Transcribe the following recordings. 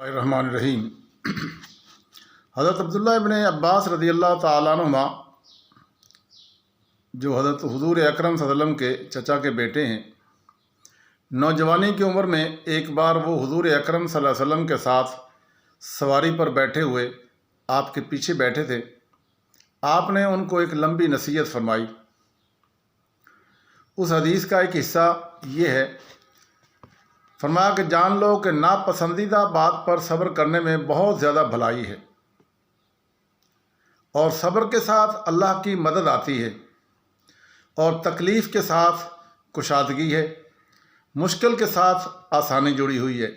الرحمن الرحیم۔ حضرت عبداللہ ابن عباس رضی اللہ تعالیٰ عنہما جو حضرت حضور اکرم صلی اللہ علیہ وسلم کے چچا کے بیٹے ہیں، نوجوانی کی عمر میں ایک بار وہ حضور اکرم صلی اللہ علیہ وسلم کے ساتھ سواری پر بیٹھے ہوئے آپ کے پیچھے بیٹھے تھے۔ آپ نے ان کو ایک لمبی نصیحت فرمائی۔ اس حدیث کا ایک حصہ یہ ہے، فرمایا کہ جان لو کہ ناپسندیدہ بات پر صبر کرنے میں بہت زیادہ بھلائی ہے، اور صبر کے ساتھ اللہ کی مدد آتی ہے، اور تکلیف کے ساتھ کشادگی ہے، مشکل کے ساتھ آسانی جڑی ہوئی ہے۔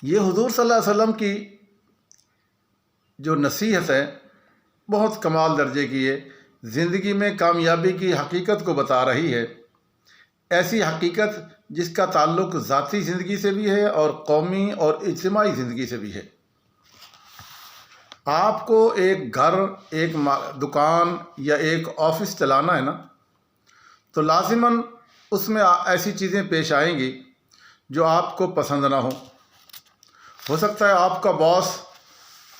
یہ حضور صلی اللہ علیہ وسلم کی جو نصیحت ہے بہت کمال درجے کی ہے، زندگی میں کامیابی کی حقیقت کو بتا رہی ہے، ایسی حقیقت جس کا تعلق ذاتی زندگی سے بھی ہے اور قومی اور اجتماعی زندگی سے بھی ہے۔ آپ کو ایک گھر، ایک دکان یا ایک آفس چلانا ہے نا، تو لازماً اس میں ایسی چیزیں پیش آئیں گی جو آپ کو پسند نہ ہو سکتا ہے آپ کا باس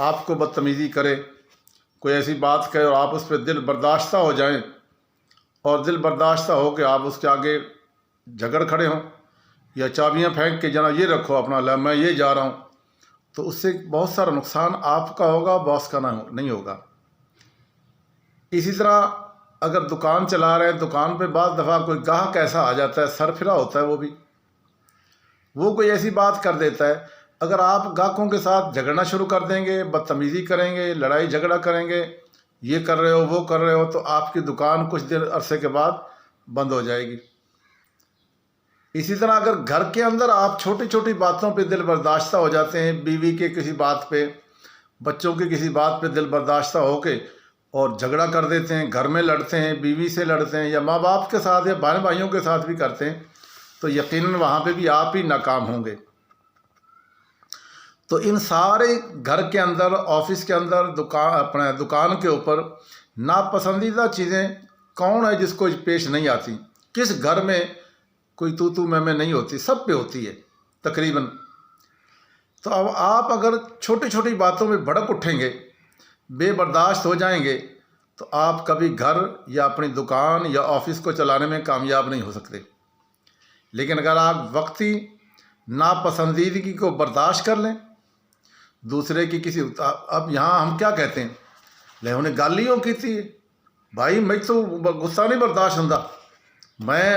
آپ کو بدتمیزی کرے، کوئی ایسی بات کہے اور آپ اس پہ دل برداشتہ ہو جائیں، اور دل برداشتہ ہو کے آپ اس کے آگے جھگڑ کھڑے ہوں، یا چابیاں پھینک کے جناب یہ رکھو اپنا، میں یہ جا رہا ہوں، تو اس سے بہت سارا نقصان آپ کا ہوگا، باس کا نہیں ہوگا۔ اسی طرح اگر دکان چلا رہے ہیں، دکان پہ بعض دفعہ کوئی گاہک ایسا آ جاتا ہے، سر پھرا ہوتا ہے، وہ کوئی ایسی بات کر دیتا ہے، اگر آپ گاہکوں کے ساتھ جھگڑنا شروع کر دیں گے، بدتمیزی کریں گے، لڑائی جھگڑا کریں گے، یہ کر رہے ہو وہ کر رہے ہو، تو آپ کی دکان کچھ دیر عرصے کے بعد بند ہو جائے گی۔ اسی طرح اگر گھر کے اندر آپ چھوٹی چھوٹی باتوں پہ دل برداشتہ ہو جاتے ہیں، بیوی کے کسی بات پہ، بچوں کی کسی بات پہ دل برداشتہ ہو کے اور جھگڑا کر دیتے ہیں، گھر میں لڑتے ہیں، بیوی سے لڑتے ہیں، یا ماں باپ کے ساتھ یا بہن بھائیوں کے ساتھ بھی کرتے ہیں، تو یقیناً وہاں پہ بھی آپ ہی ناکام ہوں گے۔ تو ان سارے گھر کے اندر، آفس کے اندر، دکان کے اوپر ناپسندیدہ چیزیں کون ہے جس کو پیش نہیں آتی؟ کس گھر میں کوئی تو میں نہیں ہوتی؟ سب پہ ہوتی ہے تقریباً۔ تو اب آپ اگر چھوٹی چھوٹی باتوں میں بھڑک اٹھیں گے، بے برداشت ہو جائیں گے، تو آپ کبھی گھر یا اپنی دکان یا آفس کو چلانے میں کامیاب نہیں ہو سکتے۔ لیکن اگر آپ وقتی ناپسندیدگی کو برداشت کر لیں، دوسرے کی اب یہاں ہم کیا کہتے ہیں، لے انہیں گالیوں کی تھی، بھائی میں تو غصہ نہیں برداشت ہوں، میں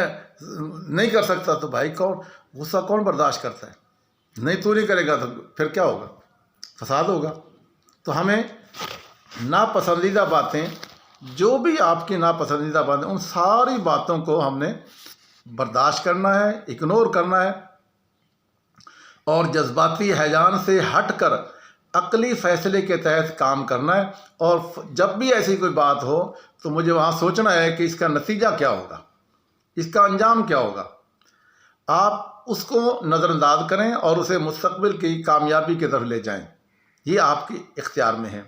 نہیں کر سکتا، تو بھائی غصہ کون برداشت کرتا ہے؟ نہیں تو نہیں کرے گا تو پھر کیا ہوگا؟ فساد ہوگا۔ تو ہمیں ناپسندیدہ باتیں، جو بھی آپ کی ناپسندیدہ باتیں، ان ساری باتوں کو ہم نے برداشت کرنا ہے، اگنور کرنا ہے، اور جذباتی ہیجان سے ہٹ کر عقلی فیصلے کے تحت کام کرنا ہے۔ اور جب بھی ایسی کوئی بات ہو تو مجھے وہاں سوچنا ہے کہ اس کا نتیجہ کیا ہوگا، اس کا انجام کیا ہوگا۔ آپ اس کو نظر انداز کریں اور اسے مستقبل کی کامیابی کی طرف لے جائیں، یہ آپ کے اختیار میں ہے۔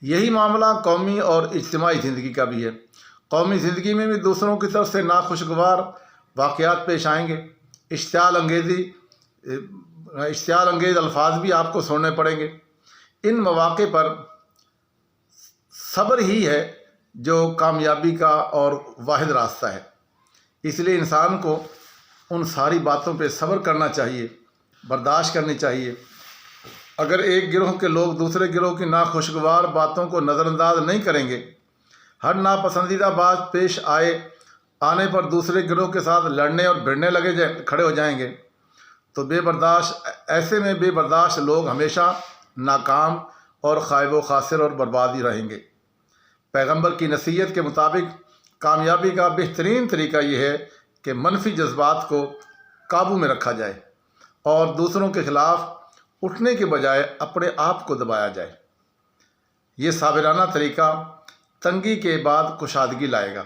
یہی معاملہ قومی اور اجتماعی زندگی کا بھی ہے۔ قومی زندگی میں بھی دوسروں کی طرف سے ناخوشگوار واقعات پیش آئیں گے، اشتعال انگیز الفاظ بھی آپ کو سننے پڑیں گے۔ ان مواقع پر صبر ہی ہے جو کامیابی کا اور واحد راستہ ہے۔ اس لیے انسان کو ان ساری باتوں پہ صبر کرنا چاہیے، برداشت کرنی چاہیے۔ اگر ایک گروہ کے لوگ دوسرے گروہ کی ناخوشگوار باتوں کو نظر انداز نہیں کریں گے، ہر ناپسندیدہ بات پیش آنے پر دوسرے گروہ کے ساتھ لڑنے اور بھڑنے کھڑے ہو جائیں گے، تو ایسے میں بے برداشت لوگ ہمیشہ ناکام اور خائب و خاسر اور برباد ہی رہیں گے۔ پیغمبر کی نصیحت کے مطابق کامیابی کا بہترین طریقہ یہ ہے کہ منفی جذبات کو قابو میں رکھا جائے اور دوسروں کے خلاف اٹھنے کے بجائے اپنے آپ کو دبایا جائے۔ یہ صابرانہ طریقہ تنگی کے بعد کشادگی لائے گا۔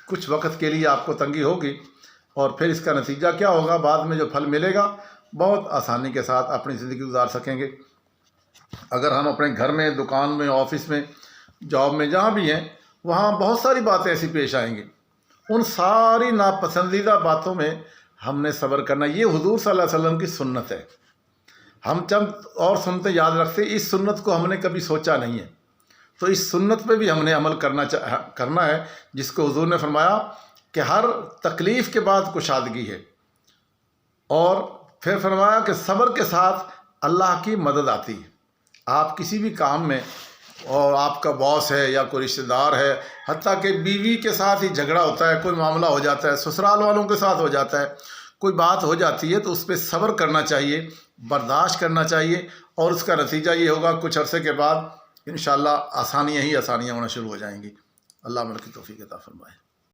کچھ وقت کے لیے آپ کو تنگی ہوگی، اور پھر اس کا نتیجہ کیا ہوگا؟ بعد میں جو پھل ملے گا بہت آسانی کے ساتھ اپنی زندگی گزار سکیں گے۔ اگر ہم اپنے گھر میں، دکان میں، آفس میں، جاب میں، جہاں بھی ہیں، وہاں بہت ساری باتیں ایسی پیش آئیں گی، ان ساری ناپسندیدہ باتوں میں ہم نے صبر کرنا۔ یہ حضور صلی اللہ علیہ وسلم کی سنت ہے۔ ہم چند اور سنتے یاد رکھتے، اس سنت کو ہم نے کبھی سوچا نہیں ہے، تو اس سنت پہ بھی ہم نے عمل کرنا ہے، جس کو حضور نے فرمایا کہ ہر تکلیف کے بعد کشادگی ہے، اور پھر فرمایا کہ صبر کے ساتھ اللہ کی مدد آتی ہے۔ آپ کسی بھی کام میں، اور آپ کا باس ہے یا کوئی رشتہ دار ہے، حتیٰ کہ بیوی کے ساتھ ہی جھگڑا ہوتا ہے، کوئی معاملہ ہو جاتا ہے، سسرال والوں کے ساتھ ہو جاتا ہے، کوئی بات ہو جاتی ہے، تو اس پہ صبر کرنا چاہیے، برداشت کرنا چاہیے، اور اس کا نتیجہ یہ ہوگا کچھ عرصے کے بعد انشاءاللہ آسانیاں ہی آسانیاں ہونا شروع ہو جائیں گی۔ اللہ عمل کی توفیق عطا فرمائے۔